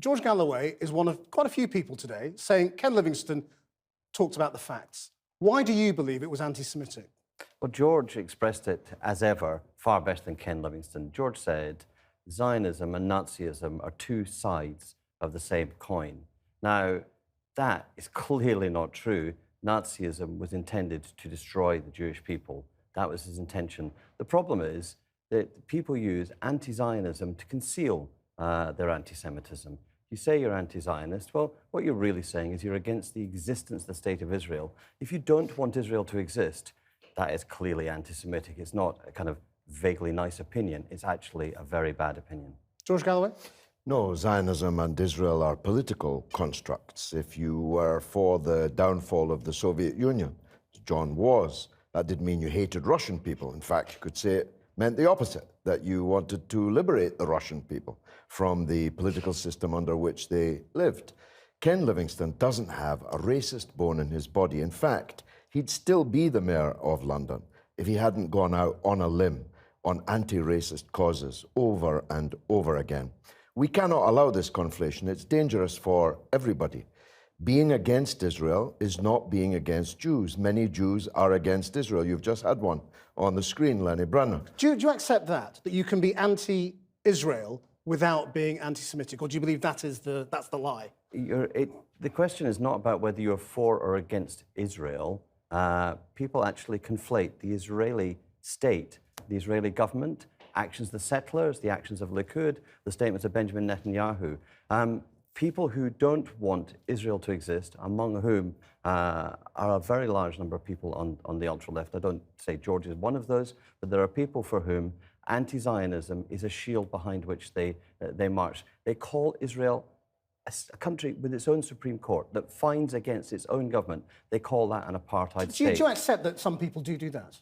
George Galloway is one of quite a few people today saying Ken Livingstone talked about the facts. Why do you believe it was anti-Semitic? Well, George expressed it, as ever, far better than Ken Livingstone. George said, Zionism and Nazism are two sides of the same coin. Now, that is clearly not true. Nazism was intended to destroy the Jewish people. That was his intention. The problem is that people use anti-Zionism to conceal their anti-Semitism. You say you're anti-Zionist, well, what you're really saying is you're against the existence of the State of Israel. If you don't want Israel to exist, that is clearly anti-Semitic. It's not a kind of vaguely nice opinion. It's actually a very bad opinion. George Galloway? No, Zionism and Israel are political constructs. If you were for the downfall of the Soviet Union, as John was, that didn't mean you hated Russian people. In fact, you could say it meant the opposite, that you wanted to liberate the Russian people from the political system under which they lived. Ken Livingstone doesn't have a racist bone in his body. In fact, he'd still be the mayor of London if he hadn't gone out on a limb on anti-racist causes over and over again. We cannot allow this conflation. It's dangerous for everybody. Being against Israel is not being against Jews. Many Jews are against Israel. You've just had one on the screen, Lenny Brennan. Do you accept that you can be anti-Israel without being anti-Semitic, or do you believe that's the lie? The question is not about whether you're for or against Israel. People actually conflate the Israeli state, the Israeli government, actions of the settlers, the actions of Likud, the statements of Benjamin Netanyahu. People who don't want Israel to exist, among whom are a very large number of people on the ultra-left. I don't say George is one of those, but there are people for whom anti-Zionism is a shield behind which they march. They call Israel a country with its own Supreme Court that finds against its own government. They call that an apartheid state. Do you accept that some people do that?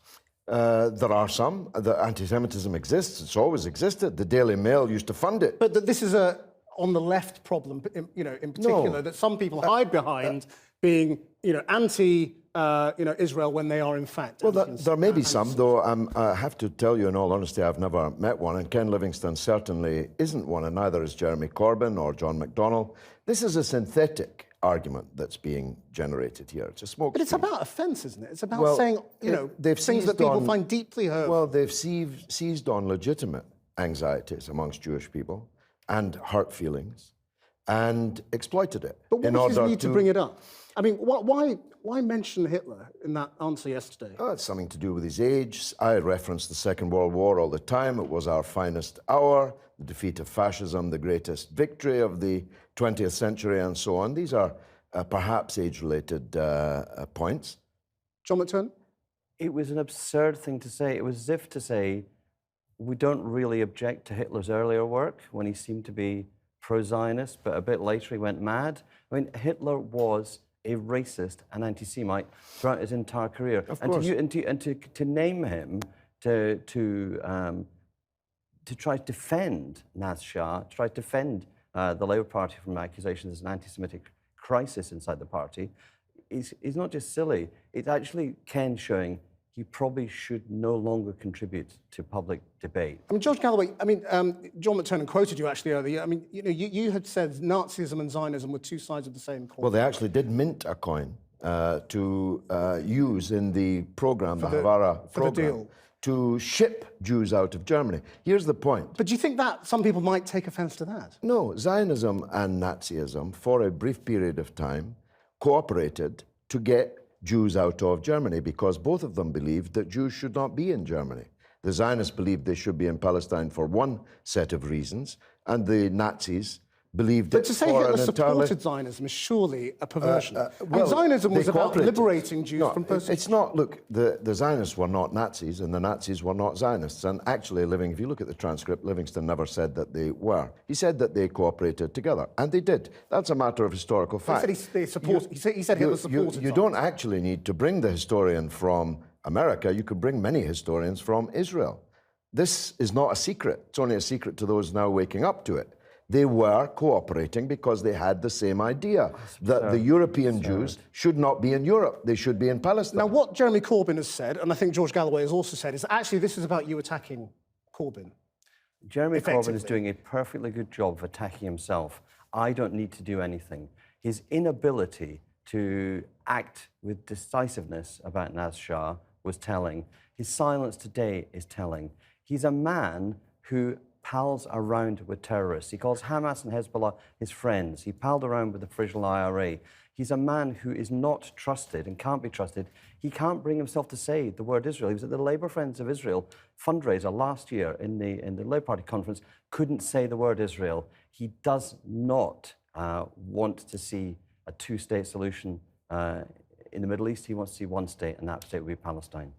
There are some. The anti-Semitism exists. It's always existed. The Daily Mail used to fund it. But this is a on the left problem, in particular, that some people hide behind being, anti-Israel when they are in fact. Well, there may be some, though. I have to tell you, in all honesty, I've never met one, and Ken Livingstone certainly isn't one, and neither is Jeremy Corbyn or John McDonnell. This is a synthetic argument that's being generated here. It's a smoke. But it's about offence, isn't it? It's about saying, things that people find deeply hurtful. Well, they've seized on legitimate anxieties amongst Jewish people and hurt feelings, and exploited it. But what was his need to bring it up? I mean, why mention Hitler in that answer yesterday? Oh, it's something to do with his age. I reference the Second World War all the time. It was our finest hour, the defeat of fascism, the greatest victory of the 20th century, and so on. These are perhaps age-related points. John McTurnan? It was an absurd thing to say. It was as if to say, we don't really object to Hitler's earlier work when he seemed to be pro-Zionist, but a bit later he went mad. I mean, Hitler was a racist and anti-Semite throughout his entire career. Of course. And to name him, to try to defend Naz Shah, to try to defend the Labour Party from accusations of an anti-Semitic crisis inside the party, is not just silly. It's actually Ken showing he probably should no longer contribute to public debate. I mean, George Galloway, John McTurnan quoted you actually earlier. I mean, you had said Nazism and Zionism were two sides of the same coin. Well, they actually did mint a coin to use in the program, the Havara program, to ship Jews out of Germany. Here's the point. But do you think that some people might take offence to that? No, Zionism and Nazism, for a brief period of time, cooperated to get Jews out of Germany, because both of them believed that Jews should not be in Germany. The Zionists believed they should be in Palestine for one set of reasons, and the Nazis believed but to say Hitler supported Zionism is surely a perversion. Zionism was about liberating Jews from persecution. It's not. Look, the Zionists were not Nazis, and the Nazis were not Zionists. And actually, if you look at the transcript, Livingstone never said that they were. He said that they cooperated together, and they did. That's a matter of historical fact. He said Hitler supported You don't actually need to bring the historian from America. You could bring many historians from Israel. This is not a secret. It's only a secret to those now waking up to it. They were cooperating because they had the same idea, that the European Jews should not be in Europe. They should be in Palestine. Now, what Jeremy Corbyn has said, and I think George Galloway has also said, is that actually this is about you attacking Corbyn. Jeremy Corbyn is doing a perfectly good job of attacking himself. I don't need to do anything. His inability to act with decisiveness about Naz Shah was telling. His silence today is telling. He's a man who pals around with terrorists. He calls Hamas and Hezbollah his friends. He palled around with the Frisian IRA. He's a man who is not trusted and can't be trusted. He can't bring himself to say the word Israel. He was at the Labour Friends of Israel fundraiser last year in the Labour Party conference, couldn't say the word Israel. He does not want to see a two-state solution in the Middle East. He wants to see one state, and that state would be Palestine.